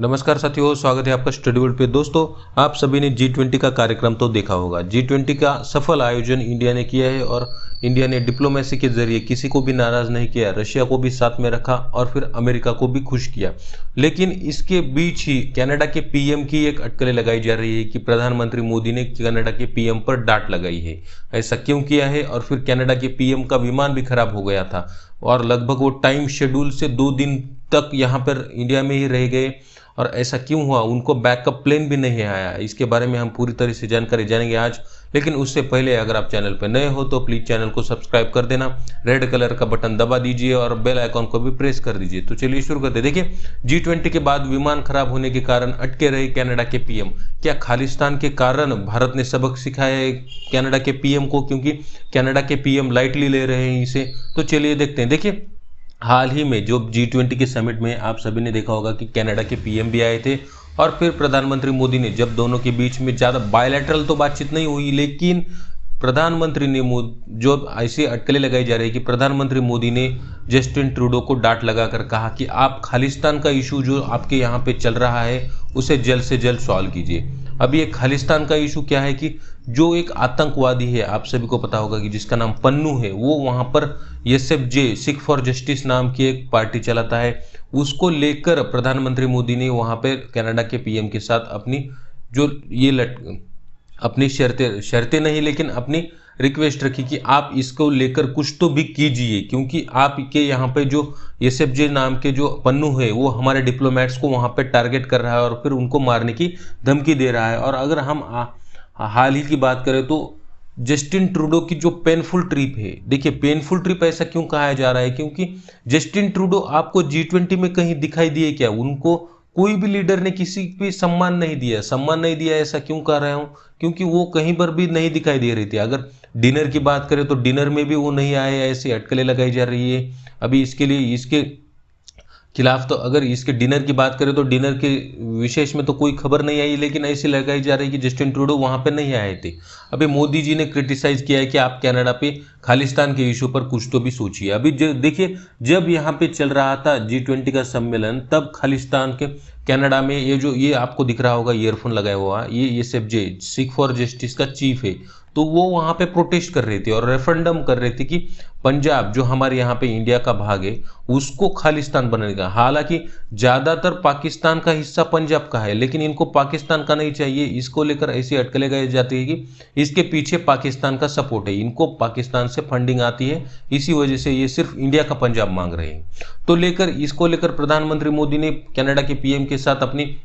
नमस्कार साथियों, स्वागत है आपका स्टडी वर्ल्ड पे। दोस्तों, आप सभी ने G20 का कार्यक्रम तो देखा होगा। G20 का सफल आयोजन इंडिया ने किया है और इंडिया ने डिप्लोमेसी के जरिए किसी को भी नाराज नहीं किया, रशिया को भी साथ में रखा और फिर अमेरिका को भी खुश किया। लेकिन इसके बीच ही कनाडा के पीएम की एक अटकलें लगाई जा रही है कि प्रधानमंत्री मोदी ने कनाडा के पीएम पर डांट लगाई है। ऐसा क्यों किया है? और फिर कनाडा के पीएम का विमान भी खराब हो गया था और लगभग वो टाइम शेड्यूल से 2 दिन तक यहाँ पर इंडिया में ही रह गए। और ऐसा क्यों हुआ? उनको बैकअप प्लेन भी नहीं आया। इसके बारे में हम पूरी तरह से जानकारी जानेंगे आज। लेकिन उससे पहले अगर आप चैनल पर नए हो तो प्लीज चैनल को सब्सक्राइब कर देना, रेड कलर का बटन दबा दीजिए और बेल आइकॉन को भी प्रेस कर दीजिए। तो चलिए शुरू करते। देखिए, G20 के बाद विमान खराब होने के कारण अटके रहे कनाडा के पीएम। क्या खालिस्तान के कारण भारत ने सबक सिखाया है कनाडा के पीएम को, क्योंकि कनाडा के पीएम लाइटली ले रहे हैं इसे? तो चलिए देखते हैं। देखिए, हाल ही में जो G20 के समिट में आप सभी ने देखा होगा कि कनाडा के पीएम भी आए थे और फिर प्रधानमंत्री मोदी ने, जब दोनों के बीच में ज़्यादा बायलैटरल तो बातचीत नहीं हुई, लेकिन प्रधानमंत्री ने जो ऐसी अटकलें लगाई जा रही है कि प्रधानमंत्री मोदी ने जस्टिन ट्रूडो को डांट लगाकर कहा कि आप खालिस्तान का इशू जो आपके यहाँ पे चल रहा है उसे जल्द से जल्द सॉल्व कीजिए। अभी ये खालिस्तान का इशू क्या है कि जो एक आतंकवादी है, आप सभी को पता होगा कि जिसका नाम पन्नू है, वो वहाँ पर SFJ सिख फॉर जस्टिस नाम की एक पार्टी चलाता है। उसको लेकर प्रधानमंत्री मोदी ने वहाँ पे कनाडा के पीएम के साथ अपनी जो अपनी शर्तें नहीं, लेकिन अपनी रिक्वेस्ट रखी कि आप इसको लेकर कुछ तो भी कीजिए, क्योंकि आपके यहाँ पे जो SFJ नाम के जो पन्नू है वो हमारे डिप्लोमेट्स को वहाँ पे टारगेट कर रहा है और फिर उनको मारने की धमकी दे रहा है। और अगर हम हाल ही की बात करें तो जस्टिन ट्रूडो की जो पेनफुल ट्रिप है, देखिए पेनफुल ट्रिप ऐसा क्यों कहा जा रहा है? क्योंकि जस्टिन ट्रूडो आपको G20 में कहीं दिखाई दिए क्या? उनको कोई भी लीडर ने किसी भी सम्मान नहीं दिया। सम्मान नहीं दिया, ऐसा क्यों कह रहा हूँ? क्योंकि वो कहीं पर भी नहीं दिखाई दे रही थी। अगर डिनर की बात करें तो डिनर में भी वो नहीं आए, ऐसी अटकलें लगाई जा रही है। अभी इसके लिए इसके खिलाफ तो, अगर इसके डिनर की बात करें तो डिनर के विशेष में तो कोई खबर नहीं आई, लेकिन ऐसी लगाई जा रही है कि जस्टिन ट्रूडो वहां पे नहीं आए थे। अभी मोदी जी ने क्रिटिसाइज किया है कि आप कनाडा पे खालिस्तान के इशू पर कुछ तो भी सोचिए। अभी देखिए, जब यहाँ पे चल रहा था G20 का सम्मेलन, तब खालिस्तान के कनाडा में ये आपको दिख रहा होगा ईयरफोन लगाया हुआ, ये SFJ सिख फॉर जस्टिस का चीफ है। तो वो वहां पे प्रोटेस्ट कर रहे थे और रेफरेंडम कर रहे थे कि पंजाब जो हमारे यहाँ पे इंडिया का भाग है उसको खालिस्तान बनेगा। हालांकि ज्यादातर पाकिस्तान का हिस्सा पंजाब का है, लेकिन इनको पाकिस्तान का नहीं चाहिए। इसको लेकर ऐसी अटकलें लगाई जाती है कि इसके पीछे पाकिस्तान का सपोर्ट है, इनको पाकिस्तान से फंडिंग आती है, इसी वजह से ये सिर्फ इंडिया का पंजाब मांग रहे हैं। तो इसको लेकर प्रधानमंत्री मोदी ने कनाडा के पीएम के साथ अपनी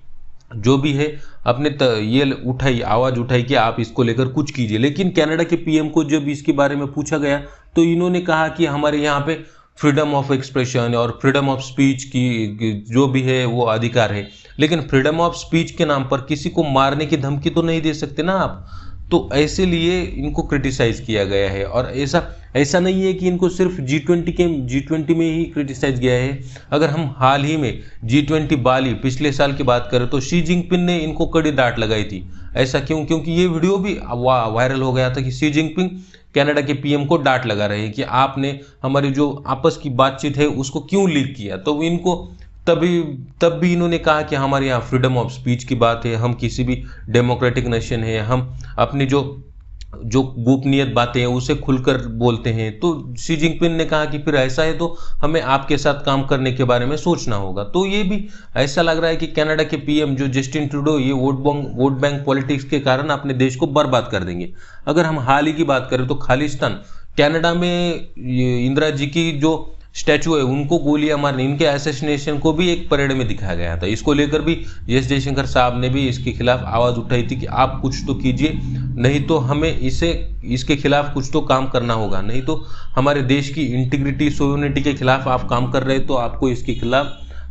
जो भी है अपने ये आवाज उठाई कि आप इसको लेकर कुछ कीजिए। लेकिन कनाडा के पीएम को जब इसके बारे में पूछा गया तो इन्होंने कहा कि हमारे यहाँ पे फ्रीडम ऑफ एक्सप्रेशन और फ्रीडम ऑफ स्पीच की जो भी है वो अधिकार है, लेकिन फ्रीडम ऑफ स्पीच के नाम पर किसी को मारने की धमकी तो नहीं दे सकते ना आप। तो ऐसे लिए इनको क्रिटिसाइज किया गया है। और ऐसा ऐसा नहीं है कि इनको सिर्फ G20 में ही क्रिटिसाइज किया है। अगर हम हाल ही में G20 बाली पिछले साल की बात करें तो शी जिनपिंग ने इनको कड़ी डांट लगाई थी। ऐसा क्यों? क्योंकि ये वीडियो भी वायरल हो गया था कि शी जिनपिंग कनाडा के पीएम को डांट लगा रहे हैं कि आपने हमारी जो आपस की बातचीत है उसको क्यों लीक किया। तो इनको तब भी इन्होंने कहा कि हमारे यहाँ फ्रीडम ऑफ स्पीच की बात है, हम किसी भी डेमोक्रेटिक नेशन है, हम अपनी जो जो गोपनीय बातें हैं उसे खुलकर बोलते हैं। तो शी जिनपिंग ने कहा कि फिर ऐसा है तो हमें आपके साथ काम करने के बारे में सोचना होगा। तो ये भी ऐसा लग रहा है कि कनाडा के पीएम जो जस्टिन ट्रूडो, ये वोट बैंक पॉलिटिक्स के कारण अपने देश को बर्बाद कर देंगे। अगर हम हाल ही की बात करें तो खालिस्तान कनाडा में इंदिरा जी की जो स्टैचू है उनको गोलियां मारने, इनके असैसिनेशन को भी एक परेड में दिखाया गया था। इसको लेकर भी एस जयशंकर साहब ने भी इसके खिलाफ आवाज उठाई थी कि आप कुछ तो कीजिए, नहीं तो हमें इसके खिलाफ कुछ तो काम करना होगा, नहीं तो हमारे देश की इंटीग्रिटी सोवरेनिटी के खिलाफ आप काम कर रहे हैं तो आपको इसके खिलाफ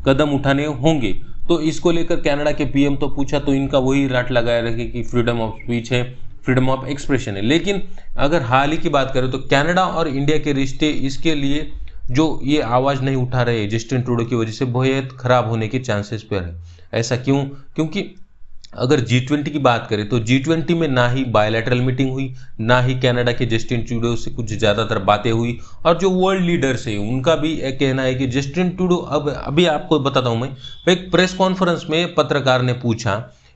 कदम उठाने होंगे। तो इसको लेकर कनाडा के पीएम तो पूछा तो इनका वही रट लगाए रखे कि फ्रीडम ऑफ स्पीच है, फ्रीडम ऑफ एक्सप्रेशन है। लेकिन अगर हाल ही की बात करें तो कनाडा और इंडिया के रिश्ते इसके लिए जो ये आवाज नहीं उठा रहे जस्टिन ट्रूडो की वजह से बेहद खराब होने के चांसेस पर है। ऐसा क्यों? क्योंकि अगर G20 की बात करें तो G20 में ना ही बायलैटरल मीटिंग हुई, ना ही कनाडा के जस्टिन ट्रूडो से कुछ ज़्यादातर बातें हुई, और जो वर्ल्ड लीडर्स हैं उनका भी एक कहना है कि जस्टिन ट्रूडो, अब अभी आपको बताता हूँ मैं, एक प्रेस कॉन्फ्रेंस में पत्रकार ने पूछा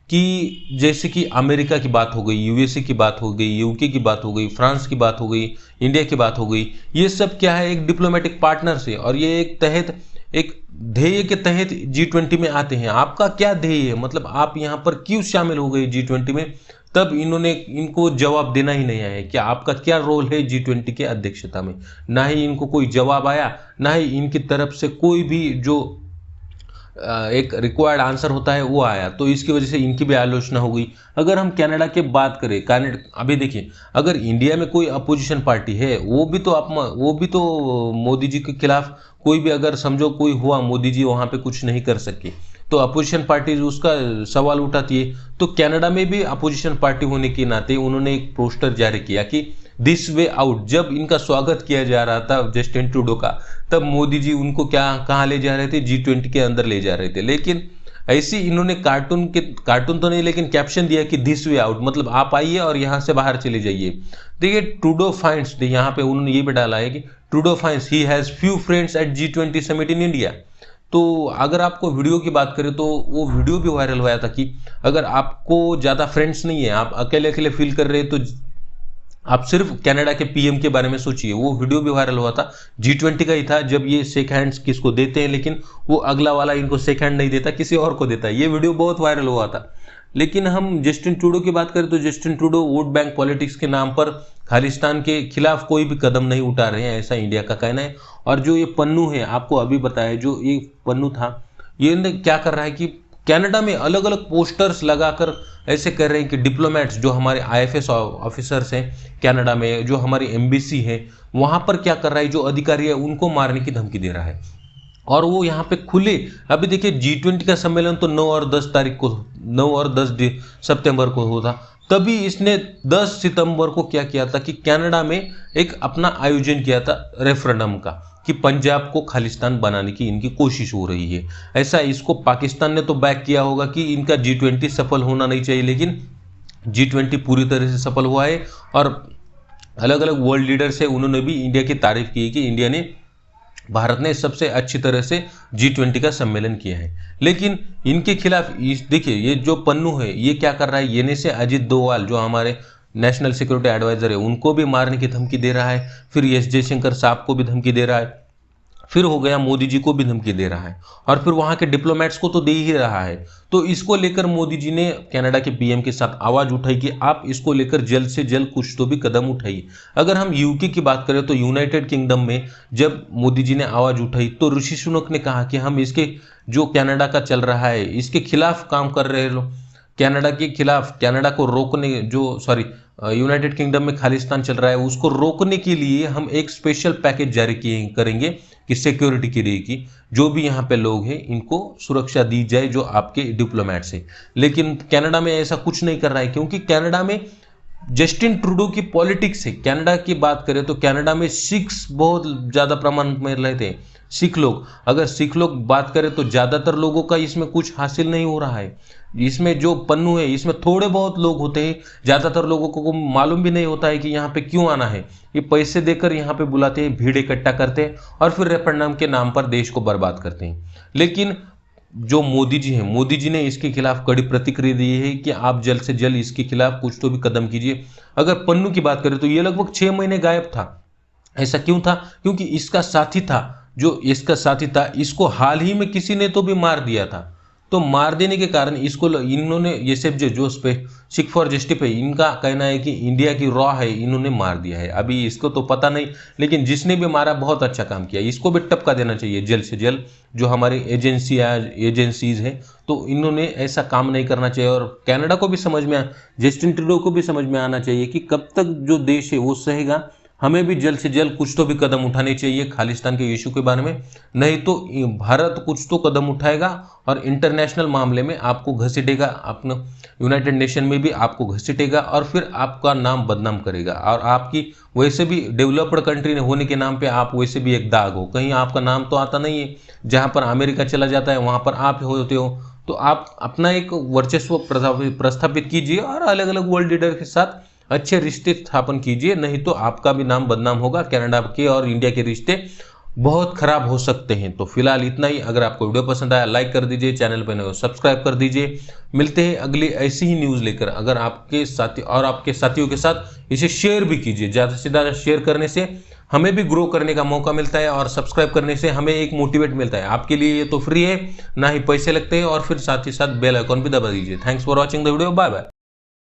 कि जैसे कि अमेरिका की बात हो गई, यूएसए की बात हो गई, यूके की बात हो गई, फ्रांस की बात हो गई, इंडिया की बात हो गई, ये सब क्या है, एक डिप्लोमेटिक पार्टनर से, और ये एक ध्येय के तहत G20 में आते हैं। आपका क्या ध्येय है, मतलब आप यहाँ पर क्यों शामिल हो गए G20 में? तब इन्होंने इनको जवाब देना ही नहीं आया कि आपका क्या रोल है G20 के अध्यक्षता में। ना ही इनको कोई जवाब आया, ना ही इनकी तरफ से कोई भी जो एक रिक्वायर्ड आंसर होता है वो आया, तो इसकी वजह से इनकी भी आलोचना हो गई। अगर हम कनाडा की बात करें, कनाडा अभी देखिए, अगर इंडिया में कोई अपोजिशन पार्टी है, वो भी तो मोदी जी के खिलाफ कोई भी अगर समझो कोई हुआ, मोदी जी वहां पे कुछ नहीं कर सके, तो अपोजिशन पार्टी उसका सवाल उठाती है। तो कनाडा में भी अपोजिशन पार्टी होने के नाते उन्होंने एक पोस्टर जारी किया कि दिस वे आउट। जब इनका स्वागत किया जा रहा था जस्टिन ट्रूडो का, तब मोदी जी उनको क्या कहाँ ले जा रहे थे, G20 के अंदर ले जा रहे थे। लेकिन ऐसी इन्होंने कार्टून तो नहीं, लेकिन कैप्शन दिया कि दिस वे आउट, मतलब आप आइए और यहाँ से बाहर चले जाइए। देखिए ट्रूडो फाइंड्स, यहाँ पे उन्होंने ये भी डाला है कि Trudeau finds he has few friends at G20 summit in India. तो अगर आपको वीडियो की बात करें तो वो वीडियो भी वायरल हुआ था कि अगर आपको ज़्यादा फ्रेंड्स नहीं है, आप अकेले अकेले फील कर रहे हैं, तो आप सिर्फ कनाडा के पीएम के बारे में सोचिए। वो वीडियो भी वायरल हुआ था, G20 का ही था, जब ये शेक हैंड्स किसको देते हैं, लेकिन वो अगला वाला इनको शेक हैंड नहीं देता, किसी और को देता है। ये वीडियो बहुत वायरल हुआ था। लेकिन हम जस्टिन ट्रूडो की बात करें तो Justin Trudeau vote bank politics के नाम पर खालिस्तान के खिलाफ कोई भी कदम नहीं उठा रहे हैं, ऐसा इंडिया का कहना है। और जो ये पन्नू है, आपको अभी बताया, जो ये पन्नू था, ये क्या कर रहा है कि कनाडा में अलग अलग पोस्टर्स लगाकर ऐसे कर रहे हैं कि डिप्लोमेट्स, जो हमारे आईएफएस ऑफिसर्स हैं कनाडा में, जो हमारी एम्बेसी है वहां पर क्या कर रहा है, जो अधिकारी है उनको मारने की धमकी दे रहा है। और वो यहाँ पे खुले, अभी देखिए G20 का सम्मेलन तो 9 और 10 तारीख को, 9 और 10 सितंबर को होता, तभी इसने 10 सितंबर को क्या किया था कि कनाडा में एक अपना आयोजन किया था रेफरेंडम का, कि पंजाब को खालिस्तान बनाने की इनकी कोशिश हो रही है। ऐसा इसको पाकिस्तान ने तो बैक किया होगा कि इनका G20 सफल होना नहीं चाहिए, लेकिन G20 पूरी तरह से सफल हुआ है। और अलग अलग वर्ल्ड लीडर्स है, उन्होंने भी इंडिया की तारीफ की है कि इंडिया ने, भारत ने सबसे अच्छी तरह से G20 का सम्मेलन किया है। लेकिन इनके खिलाफ देखिए, ये जो पन्नू है ये क्या कर रहा है, ये से अजित डोवाल, जो हमारे नेशनल सिक्योरिटी एडवाइजर है, उनको भी मारने की धमकी दे रहा है। फिर एस जयशंकर साहब को भी धमकी दे रहा है। फिर हो गया मोदी जी को भी धमकी दे रहा है, और फिर वहां के डिप्लोमेट्स को तो दे ही रहा है। तो इसको लेकर मोदी जी ने कनाडा के पीएम के साथ आवाज उठाई कि आप इसको लेकर जल्द से जल्द कुछ तो भी कदम उठाइए। अगर हम यूके की बात करें तो यूनाइटेड किंगडम में जब मोदी जी ने आवाज उठाई तो ऋषि सुनक ने कहा कि हम इसके, जो कनाडा का चल रहा है, इसके खिलाफ काम कर रहे लोग, कनाडा के खिलाफ, कनाडा को रोकने, जो सॉरी यूनाइटेड किंगडम में खालिस्तान चल रहा है उसको रोकने के लिए हम एक स्पेशल पैकेज जारी करेंगे कि सिक्योरिटी के लिए, कि जो भी यहाँ पे लोग हैं इनको सुरक्षा दी जाए, जो आपके डिप्लोमेट्स हैं। लेकिन कनाडा में ऐसा कुछ नहीं कर रहा है, क्योंकि कनाडा में जस्टिन ट्रूडो की पॉलिटिक्स है। कनाडा की बात करें तो कनाडा में सिख्स बहुत ज़्यादा प्रमाण में रहते हैं, सिख लोग। अगर सिख लोग बात करें तो ज़्यादातर लोगों का इसमें कुछ हासिल नहीं हो रहा है। इसमें जो पन्नू है, इसमें थोड़े बहुत लोग होते हैं, ज़्यादातर लोगों को मालूम भी नहीं होता है कि यहाँ पे क्यों आना है। ये पैसे देकर यहाँ पे बुलाते हैं, भीड़ इकट्ठा करते हैं, और फिर रेफरेंडम के नाम पर देश को बर्बाद करते हैं। लेकिन जो मोदी जी हैं, मोदी जी ने इसके खिलाफ कड़ी प्रतिक्रिया दी है कि आप जल्द से जल्द इसके खिलाफ कुछ तो भी कदम कीजिए। अगर पन्नू की बात करें तो ये लगभग 6 महीने गायब था। ऐसा क्यों था? क्योंकि इसका साथी था, जो इसका साथी था, इसको हाल ही में किसी ने तो भी मार दिया था। तो मार देने के कारण इसको इन्होंने, ये सब जो सिख फॉर जस्टिस है, इनका कहना है कि इंडिया की रॉ है, इन्होंने मार दिया है। अभी इसको तो पता नहीं, लेकिन जिसने भी मारा बहुत अच्छा काम किया, इसको भी टपका देना चाहिए जल्द से जल्द। जो हमारे एजेंसीज हैं, तो इन्होंने ऐसा काम नहीं करना चाहिए। और कनाडा को भी समझ में, जस्टिन ट्रूडो को भी समझ में आना चाहिए कि कब तक जो देश है वो सहेगा। हमें भी जल्द से जल्द कुछ तो भी कदम उठाने चाहिए खालिस्तान के इशू के बारे में, नहीं तो भारत कुछ तो कदम उठाएगा और इंटरनेशनल मामले में आपको घसीटेगा, अपना यूनाइटेड नेशन में भी आपको घसीटेगा, और फिर आपका नाम बदनाम करेगा। और आपकी वैसे भी डेवलप्ड कंट्री होने के नाम पे आप वैसे भी एक दाग हो, कहीं आपका नाम तो आता नहीं है। जहाँ पर अमेरिका चला जाता है वहाँ पर आप होते हो, तो आप अपना एक वर्चस्व प्रस्थापित कीजिए और अलग अलग वर्ल्ड लीडर के साथ अच्छे रिश्ते स्थापन कीजिए, नहीं तो आपका भी नाम बदनाम होगा। कनाडा के और इंडिया के रिश्ते बहुत खराब हो सकते हैं। तो फिलहाल इतना ही। अगर आपको वीडियो पसंद आया लाइक कर दीजिए, चैनल पर नए हो सब्सक्राइब कर दीजिए। मिलते हैं अगली ऐसी ही न्यूज़ लेकर। अगर आपके साथी और आपके साथियों के साथ इसे शेयर भी कीजिए, ज़्यादा से ज़्यादा शेयर करने से हमें भी ग्रो करने का मौका मिलता है और सब्सक्राइब करने से हमें एक मोटिवेट मिलता है। आपके लिए ये तो फ्री है, ना ही पैसे लगते हैं, और फिर साथ ही साथ बेल आइकॉन भी दबा दीजिए। Thanks for watching the video. Bye bye.